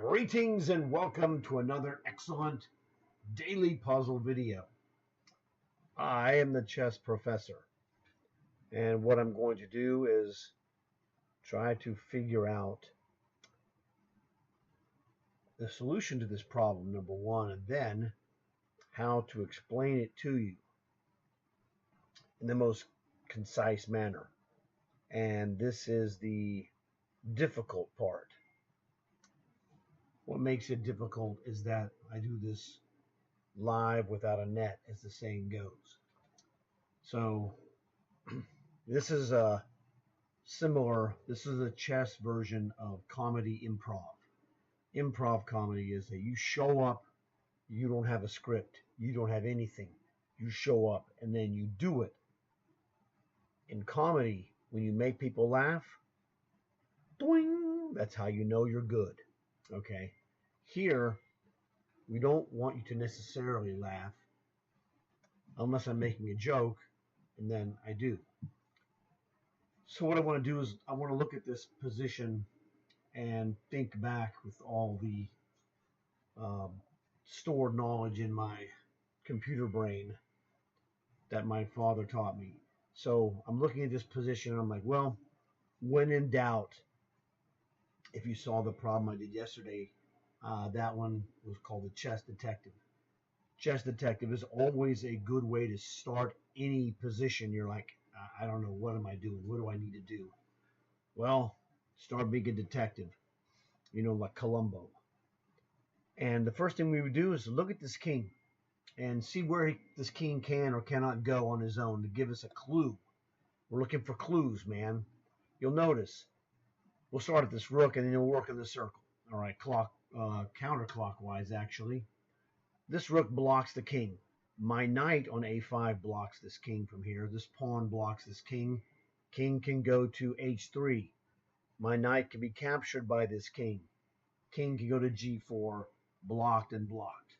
Greetings and welcome to another excellent daily puzzle video. I am the chess professor, and what I'm going to do is try to figure out the solution to this problem, number one, and then how to explain it to you in the most concise manner. And this is the difficult part. What makes it difficult is that I do this live without a net, as the saying goes. So this is a chess version of comedy improv. Improv comedy is that you show up, you don't have a script, you don't have anything. You show up and then you do it. In comedy, when you make people laugh, doing, that's how you know you're good. Okay? Here, we don't want you to necessarily laugh unless I'm making a joke, and then I do. So what I want to do is I want to look at this position and think back with all the stored knowledge in my computer brain that my father taught me. So I'm looking at this position and I'm like, well, when in doubt, if you saw the problem I did yesterday, that one was called the chess detective. Chess detective is always a good way to start any position. You're like, I don't know, what am I doing? What do I need to do? Well, start being a detective, like Columbo. And the first thing we would do is look at this king and see where this king can or cannot go on his own to give us a clue. We're looking for clues, man. You'll notice we'll start at this rook and then we'll work in the circle. All right, counterclockwise, actually. This rook blocks the king. My knight on a5 blocks this king from here. This pawn blocks this king. King can go to h3. My knight can be captured by this king. King can go to g4, blocked and blocked.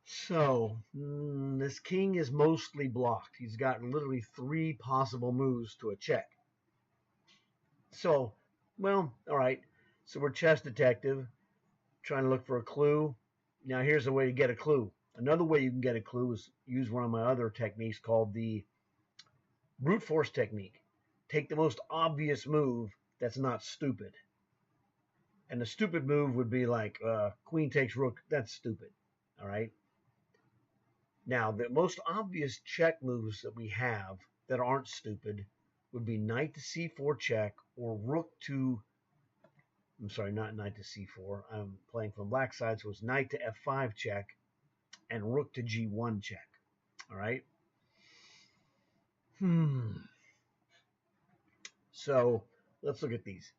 So, this king is mostly blocked. He's got literally 3 possible moves to a check. So, well, all right. So we're chess detective, trying to look for a clue. Now, here's a way to get a clue. Another way you can get a clue is use one of my other techniques called the brute force technique. Take the most obvious move that's not stupid. And the stupid move would be like queen takes rook. That's stupid. All right. Now, the most obvious check moves that we have that aren't stupid would be knight to c4 check or rook to, I'm sorry, not knight to c4. I'm playing from black side, so it's knight to f5 check and rook to g1 check. All right. So let's look at these.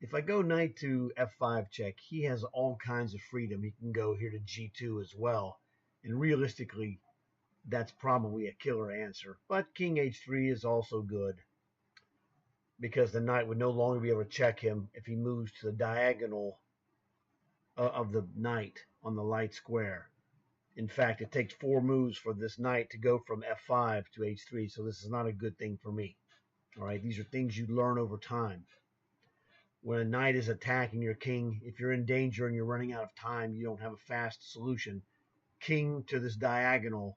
If I go knight to f5 check, he has all kinds of freedom. He can go here to g2 as well. And realistically, that's probably a killer answer. But king h3 is also good because the knight would no longer be able to check him if he moves to the diagonal of the knight on the light square. In fact, it takes 4 moves for this knight to go from f5 to h3, so this is not a good thing for me. All right, these are things you learn over time. When a knight is attacking your king, if you're in danger and you're running out of time, you don't have a fast solution. King to this diagonal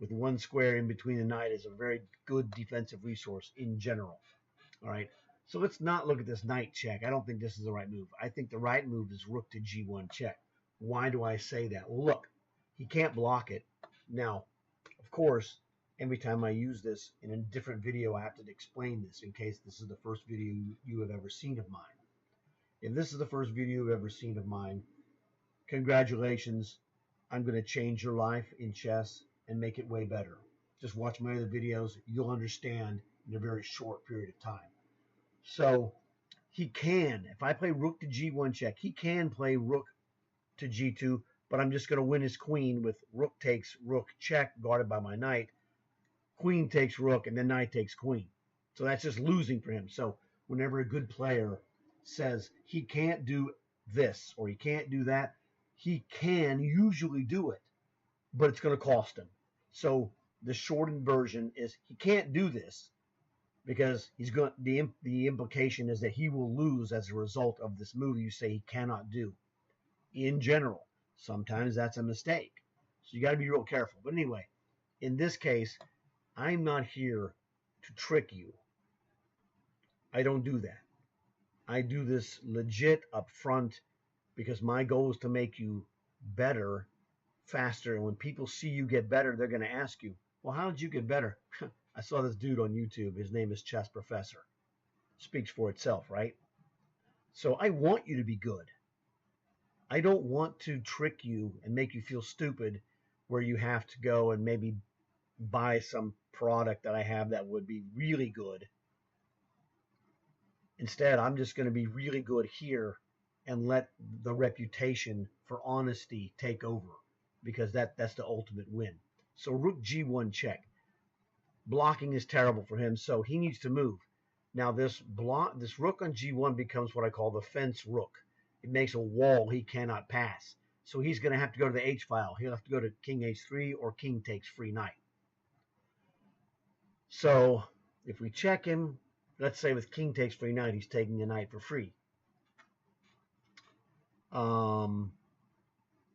with 1 square in between the knight is a very good defensive resource in general. All right, so let's not look at this knight check. I don't think this is the right move. I think the right move is rook to g1 check. Why do I say that? Well, look, he can't block it. Now, of course, every time I use this in a different video, I have to explain this in case this is the first video you have ever seen of mine. If this is the first video you've ever seen of mine, congratulations. I'm going to change your life in chess and make it way better. Just watch my other videos. You'll understand in a very short period of time. So he can, if I play rook to g1 check, he can play rook to g2, but I'm just going to win his queen with rook takes rook check guarded by my knight. Queen takes rook, and then knight takes queen. So that's just losing for him. So whenever a good player says he can't do this or he can't do that, he can usually do it, but it's going to cost him. So the shortened version is he can't do this, because the implication is that he will lose as a result of this move you say he cannot do. In general, sometimes that's a mistake. So you got to be real careful. But anyway, in this case, I'm not here to trick you. I don't do that. I do this legit up front because my goal is to make you better faster. And when people see you get better, they're going to ask you, well, how did you get better? I saw this dude on YouTube. His name is Chess Professor. Speaks for itself, right? So I want you to be good. I don't want to trick you and make you feel stupid where you have to go and maybe buy some product that I have that would be really good. Instead, I'm just going to be really good here and let the reputation for honesty take over because that's the ultimate win. So rook g1 check. Blocking is terrible for him, so he needs to move. Now this rook on g1 becomes what I call the fence rook. It makes a wall he cannot pass. So he's going to have to go to the h-file. He'll have to go to king h3 or king takes free knight. So if we check him, let's say with king takes free knight, he's taking a knight for free.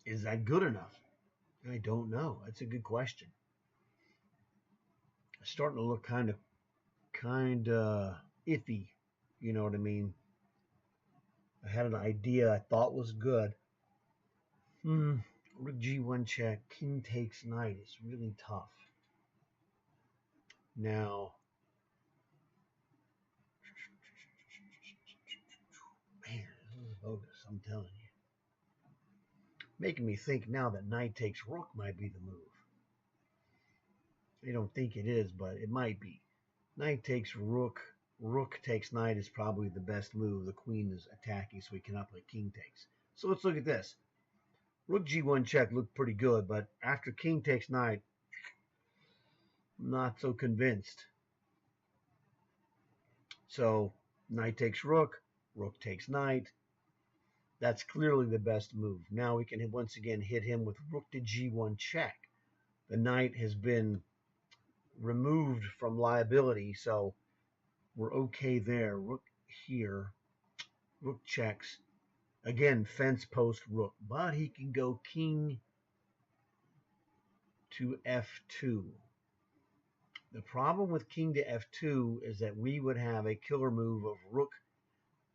Is that good enough? I don't know. That's a good question. It's starting to look kind of iffy. You know what I mean? I had an idea I thought was good. Rook g1 check, king takes knight. It's really tough. Now, man, this is bogus, I'm telling you. Making me think now that knight takes rook might be the move. I don't think it is, but it might be. Knight takes rook. Rook takes knight is probably the best move. The queen is attacking, so we cannot play king takes. So let's look at this. Rook g1 check looked pretty good, but after king takes knight, I'm not so convinced. So knight takes rook, rook takes knight. That's clearly the best move. Now we can once again hit him with rook to g1 check. The knight has been removed from liability, so we're okay there. Rook here, rook checks. Again, fence post rook, but he can go king to f2. The problem with king to f2 is that we would have a killer move of rook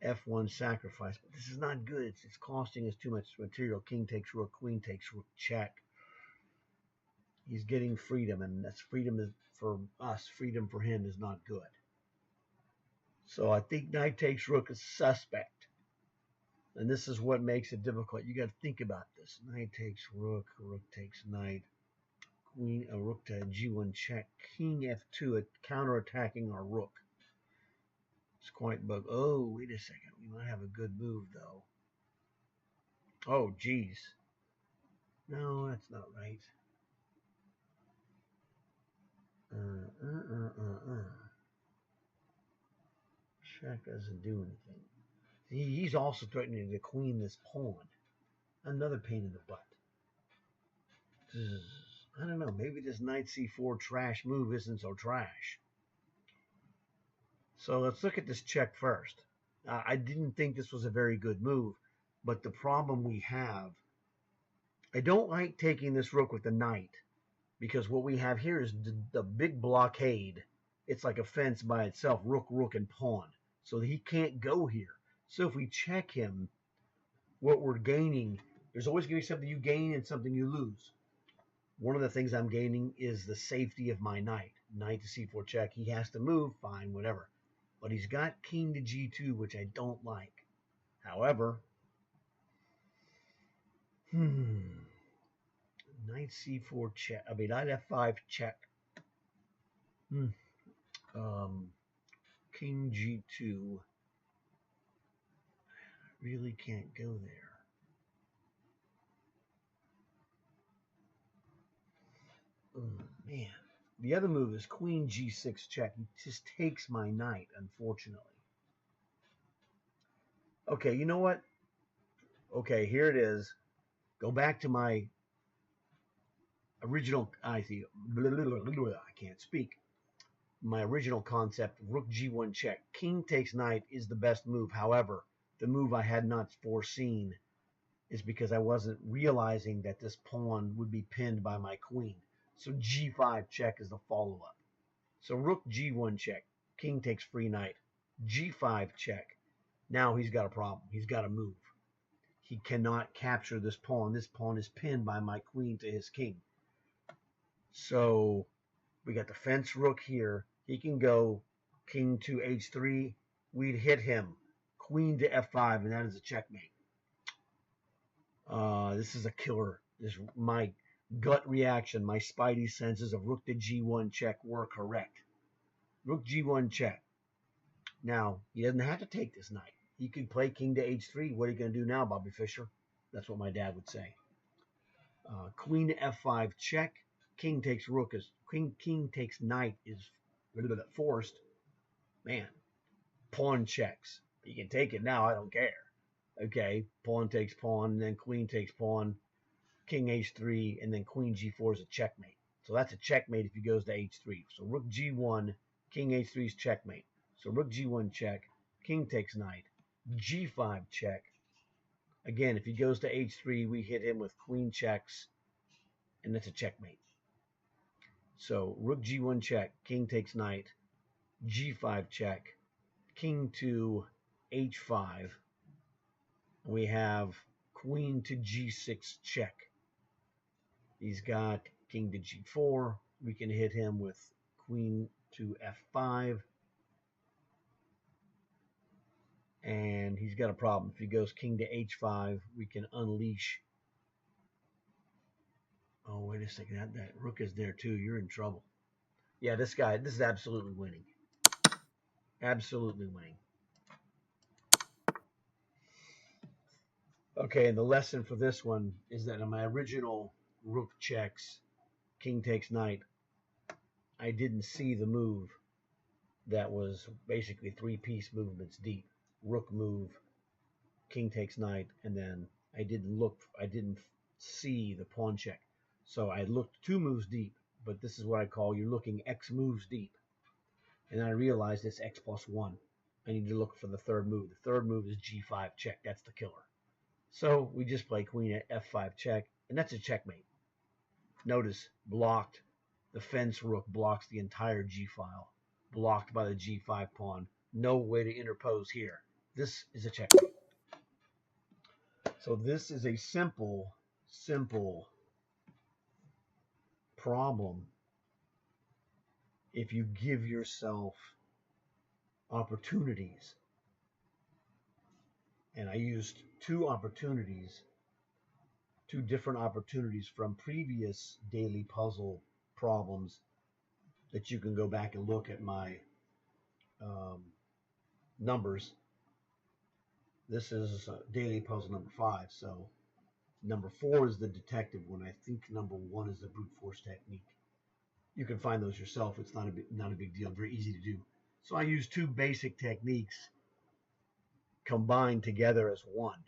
f1 sacrifice, but this is not good. It's costing us too much material. King takes rook, queen takes rook check. He's getting freedom, and that's freedom is for us. Freedom for him is not good. So I think knight takes rook is suspect. And this is what makes it difficult. You got to think about this. Knight takes rook, rook takes knight, queen, rook to g1 check, king f2, counterattacking our rook. It's quite bug. Oh, wait a second. We might have a good move, though. Oh, geez. No, that's not right. Check doesn't do anything. He's also threatening to queen this pawn. Another pain in the butt. I don't know. Maybe this knight c4 trash move isn't so trash. So let's look at this check first. I didn't think this was a very good move, but the problem we have, I don't like taking this rook with the knight because what we have here is the big blockade. It's like a fence by itself, rook, rook, and pawn. So he can't go here. So if we check him, what we're gaining, there's always going to be something you gain and something you lose. One of the things I'm gaining is the safety of my knight. Knight to c4 check. He has to move, fine, whatever. But he's got king to g2, which I don't like. However, knight c4 check. Knight f5 check. King g2. Really can't go there. Oh, man. The other move is queen g6 check. He just takes my knight, unfortunately. Okay, you know what? Okay, here it is. Go back to my original, I can't speak. my original concept, rook g1 check. King takes knight is the best move. However, the move I had not foreseen is because I wasn't realizing that this pawn would be pinned by my queen. So g5 check is the follow-up. So rook g1 check. King takes free knight. g5 check. Now he's got a problem. He's got to move. He cannot capture this pawn. This pawn is pinned by my queen to his king. So we got the fence rook here. He can go king to h3. We'd hit him. Queen to f5, and that is a checkmate. This is a killer. My gut reaction, my spidey senses of rook to g1 check were correct. Rook g1 check. Now, he doesn't have to take this knight. He could play king to h3. What are you going to do now, Bobby Fischer? That's what my dad would say. Queen to f5 check. King takes rook. King takes knight is a little bit forced. Man, pawn checks. You can take it now. I don't care. Okay, pawn takes pawn, and then queen takes pawn. King h3, and then queen g4 is a checkmate. So that's a checkmate if he goes to h3. So rook g1, king h3 is checkmate. So rook g1 check, king takes knight, g5 check. Again, if he goes to h3, we hit him with queen checks, and that's a checkmate. So rook g1 check, king takes knight, g5 check, king to h5. We have queen to g6 check. He's got king to g4. We can hit him with queen to f5. And he's got a problem. If he goes king to h5, we can unleash. Oh, wait a second. That rook is there too. You're in trouble. Yeah, this is absolutely winning. Absolutely winning. Okay, and the lesson for this one is that in my original rook checks, king takes knight, I didn't see the move that was basically 3-piece movements deep. Rook move, king takes knight, and then I didn't see the pawn check. So I looked 2 moves deep, but this is what I call you're looking X moves deep. And then I realized it's X plus 1. I need to look for the third move. The third move is g5 check. That's the killer. So we just play queen at f5 check, and that's a checkmate. Notice, blocked. The fence rook blocks the entire g-file, blocked by the g5 pawn. No way to interpose here. This is a checkmate. So this is a simple problem if you give yourself opportunities. And I used 2 different opportunities from previous daily puzzle problems that you can go back and look at my numbers. This is daily puzzle number 5. So number 4 is the detective one. I think number 1 is the brute force technique. You can find those yourself. It's not a big deal. Very easy to do. So I use 2 basic techniques combined together as one.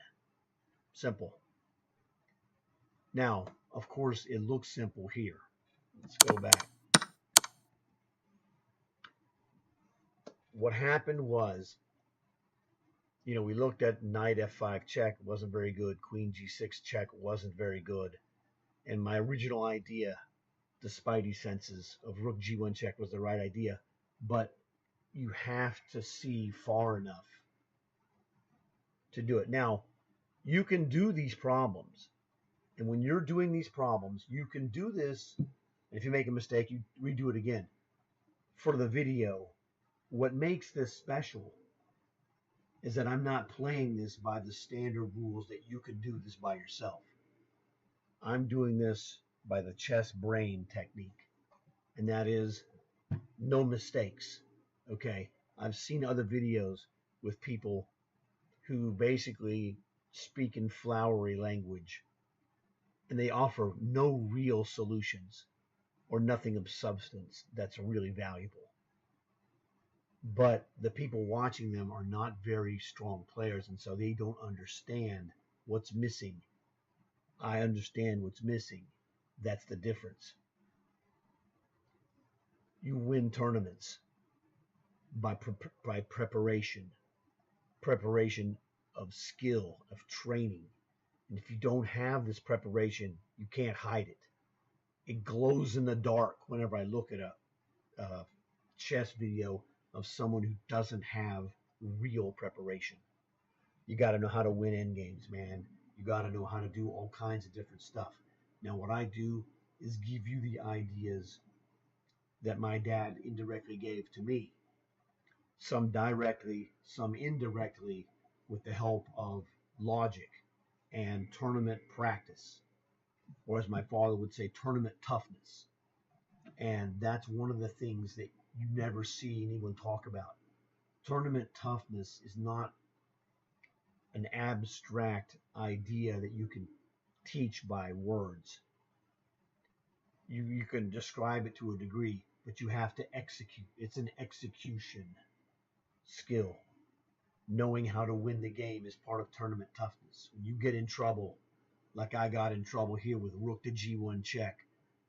Simple. Now, of course, it looks simple here. Let's go back. What happened was, we looked at knight f5 check, wasn't very good. Queen g6 check wasn't very good. And my original idea, the spidey senses of rook g1 check was the right idea. But you have to see far enough to do it. Now, you can do these problems. And when you're doing these problems, you can do this. And if you make a mistake, you redo it again. For the video, what makes this special is that I'm not playing this by the standard rules that you could do this by yourself. I'm doing this by the chess brain technique. And that is no mistakes. Okay? I've seen other videos with people who basically speak in flowery language. And they offer no real solutions or nothing of substance that's really valuable. But the people watching them are not very strong players, and so they don't understand what's missing. I understand what's missing. That's the difference. You win tournaments by preparation of skill, of training. And if you don't have this preparation, you can't hide it. It glows in the dark whenever I look at a chess video of someone who doesn't have real preparation. You got to know how to win end games, man. You got to know how to do all kinds of different stuff. Now, what I do is give you the ideas that my dad indirectly gave to me, some directly, some indirectly, with the help of logic and tournament practice, or as my father would say, tournament toughness. And that's one of the things that you never see anyone talk about. Tournament toughness is not an abstract idea that you can teach by words. You can describe it to a degree, but you have to execute. It's an execution skill. Knowing how to win the game is part of tournament toughness. When you get in trouble, like I got in trouble here with rook to g1 check,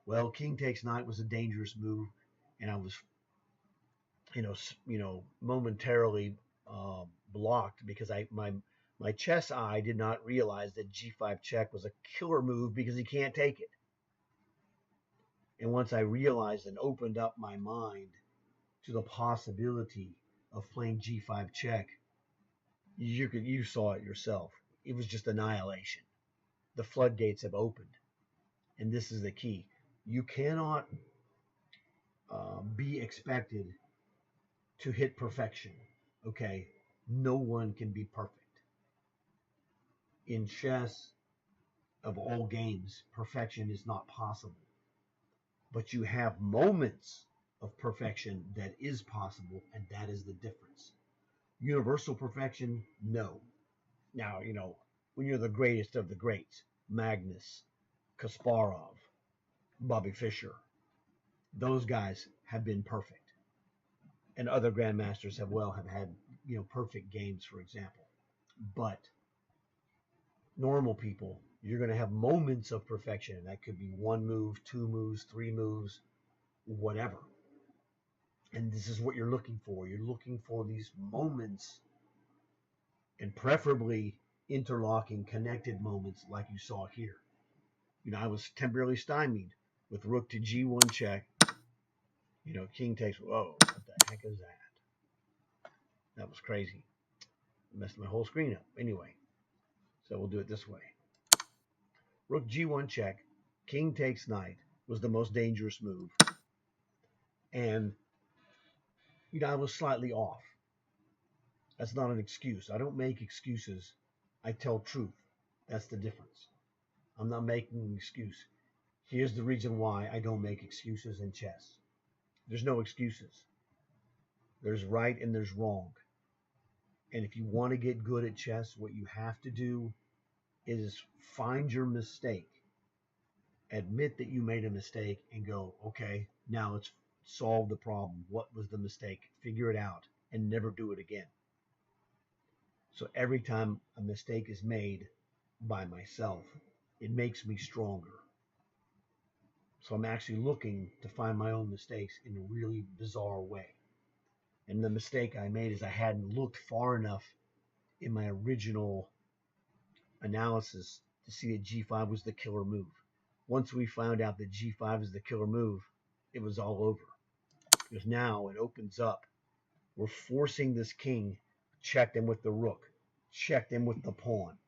well, king takes knight was a dangerous move, and I was, momentarily blocked because my chess eye did not realize that g5 check was a killer move because he can't take it. And once I realized and opened up my mind to the possibility of playing g5 check, you saw it yourself. It was just annihilation. The floodgates have opened, and this is the key. You cannot be expected to hit perfection. Okay, no one can be perfect. In chess, of all games, perfection is not possible. But you have moments of perfection that is possible, and that is the difference. Universal perfection, no. Now, when you're the greatest of the greats, Magnus, Kasparov, Bobby Fischer, those guys have been perfect. And other grandmasters have had, perfect games, for example. But normal people, you're going to have moments of perfection. That could be one move, two moves, three moves, whatever. And this is what you're looking for. You're looking for these moments, and preferably interlocking, connected moments like you saw here. I was temporarily stymied with rook to g1 check. King takes, whoa, what the heck is that? That was crazy. Messed my whole screen up. Anyway, so we'll do it this way. Rook g1 check, king takes knight was the most dangerous move. And, I was slightly off. That's not an excuse. I don't make excuses. I tell truth. That's the difference. I'm not making an excuse. Here's the reason why I don't make excuses in chess. There's no excuses. There's right and there's wrong. And if you want to get good at chess, what you have to do is find your mistake, admit that you made a mistake, and go, okay, now let's solve the problem. What was the mistake? Figure it out and never do it again. So every time a mistake is made by myself, it makes me stronger. So I'm actually looking to find my own mistakes in a really bizarre way. And the mistake I made is I hadn't looked far enough in my original analysis to see that g5 was the killer move. Once we found out that g5 is the killer move, it was all over. Because now it opens up. We're forcing this king, check them with the rook, check them with the pawn.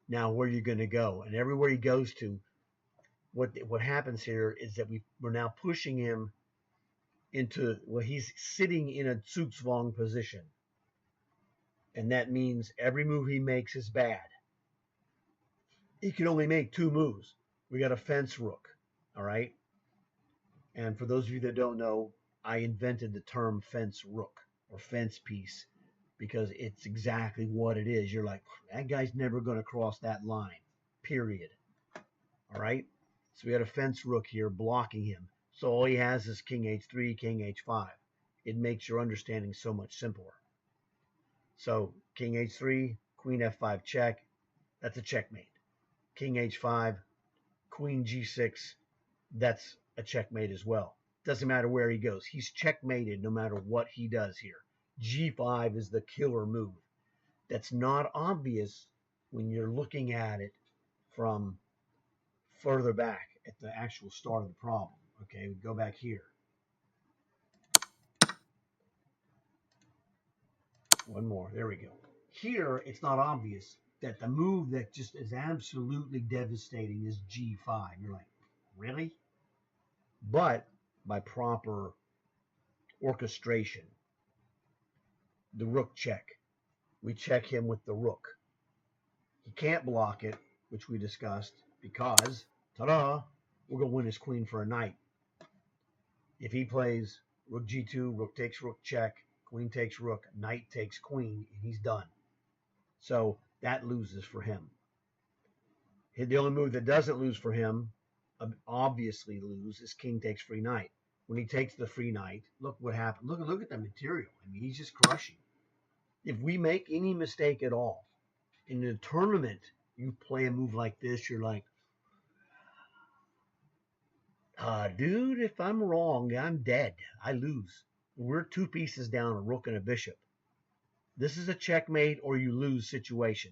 Now where are you going to go? And everywhere he goes to, what happens here is that we're now pushing him into, he's sitting in a Zugzwang position. And that means every move he makes is bad. He can only make two moves. We got a fence rook, all right? And for those of you that don't know, I invented the term fence rook or fence piece because it's exactly what it is. You're like, that guy's never going to cross that line, period. All right? So we got a fence rook here blocking him. So all he has is king h3, king h5. It makes your understanding so much simpler. So king h3, queen f5 check. That's a checkmate. King h5, queen g6. That's a checkmate as well. Doesn't matter where he goes. He's checkmated no matter what he does here. G5 is the killer move. That's not obvious when you're looking at it from further back at the actual start of the problem. Okay, we go back here. One more. There we go. Here, it's not obvious that the move that just is absolutely devastating is G5. You're like, really? But by proper orchestration, the rook check. We check him with the rook. He can't block it, which we discussed, because, ta-da, we're going to win his queen for a knight. If he plays rook G2, rook takes rook check, queen takes rook, knight takes queen, and he's done. So that loses for him. The only move that doesn't lose for him, obviously lose, is king takes free knight. When he takes the free knight, look what happened. Look at the material. I mean, he's just crushing. If we make any mistake at all in a tournament, you play a move like this, you're like, dude, if I'm wrong, I'm dead. I lose. We're two pieces down, a rook and a bishop. This is a checkmate or you lose situation.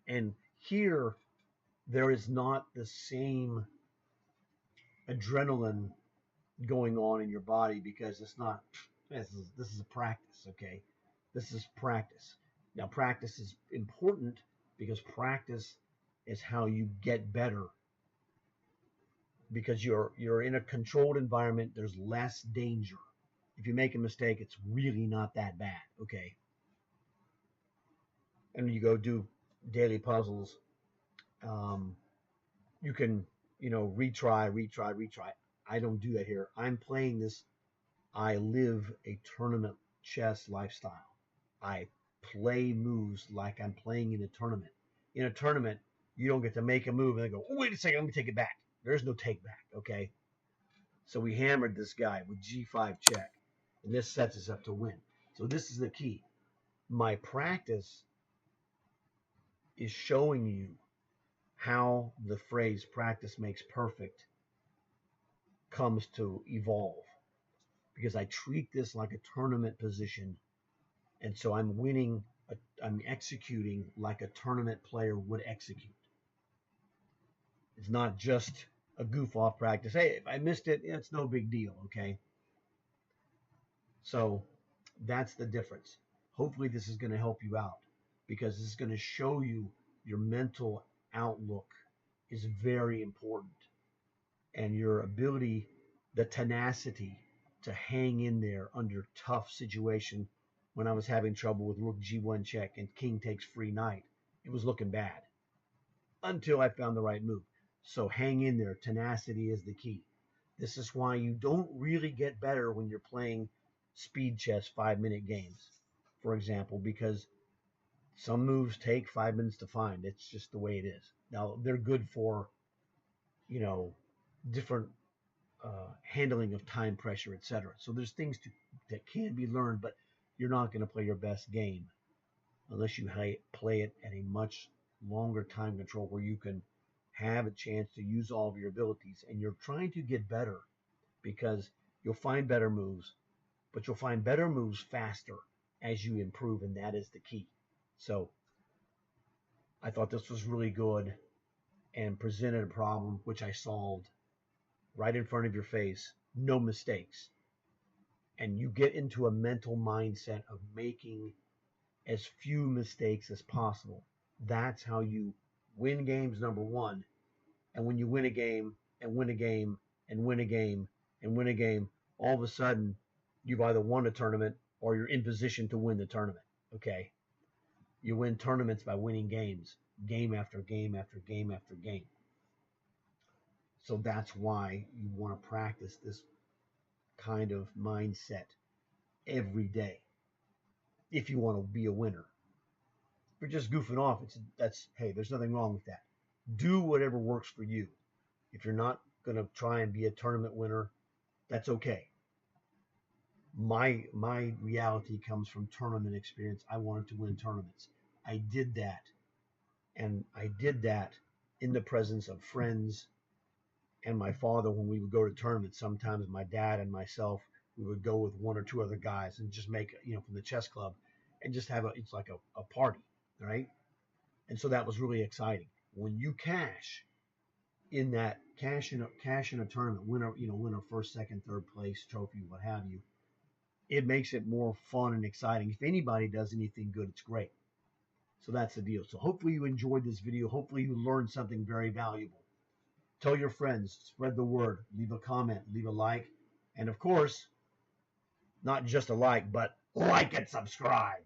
And here, there is not the same adrenaline going on in your body because it's not, this is a practice, okay? This is practice. Now, practice is important because practice is how you get better. Because you're in a controlled environment, there's less danger. If you make a mistake, it's really not that bad, okay? And you go do daily puzzles. You can, retry. I don't do that here. I'm playing this. I live a tournament chess lifestyle. I play moves like I'm playing in a tournament. In a tournament, you don't get to make a move and then go, oh, wait a second, let me take it back. There's no take back, okay? So we hammered this guy with G5 check, and this sets us up to win. So this is the key. My practice is showing you how the phrase practice makes perfect comes to evolve. Because I treat this like a tournament position, and so I'm winning, I'm executing like a tournament player would execute. It's not just a goof off practice. Hey, if I missed it, it's no big deal, okay? So that's the difference. Hopefully this is going to help you out because this is going to show you your mental outlook is very important and your ability, the tenacity to hang in there under tough situation. When I was having trouble with rook G1 check and king takes free knight, it was looking bad until I found the right move. So hang in there. Tenacity is the key. This is why you don't really get better when you're playing speed chess 5-minute games, for example, because some moves take 5 minutes to find. It's just the way it is. Now, they're good for, different handling of time pressure, etc. So there's things that can be learned, but you're not going to play your best game unless you play it at a much longer time control where you can have a chance to use all of your abilities. And you're trying to get better because you'll find better moves, but you'll find better moves faster as you improve, and that is the key. So I thought this was really good and presented a problem which I solved right in front of your face, no mistakes. And you get into a mental mindset of making as few mistakes as possible. That's how you win games, number one. And when you win a game and win a game and win a game and win a game, all of a sudden you've either won a tournament or you're in position to win the tournament. Okay? You win tournaments by winning games, game after game after game after game. So that's why you want to practice this kind of mindset every day if you want to be a winner. If you're just goofing off, hey, there's nothing wrong with that. Do whatever works for you. If you're not going to try and be a tournament winner, that's okay. My reality comes from tournament experience. I wanted to win tournaments. I did that. And I did that in the presence of friends and my father, when we would go to tournaments, sometimes my dad and myself, we would go with one or two other guys and just make, from the chess club, and just have it's like a party, right? And so that was really exciting. When you cash in a tournament, win a first, second, third place trophy, what have you, it makes it more fun and exciting. If anybody does anything good, it's great. So that's the deal. So hopefully you enjoyed this video. Hopefully you learned something very valuable. Tell your friends, spread the word, leave a comment, leave a like, and of course, not just a like, but like and subscribe.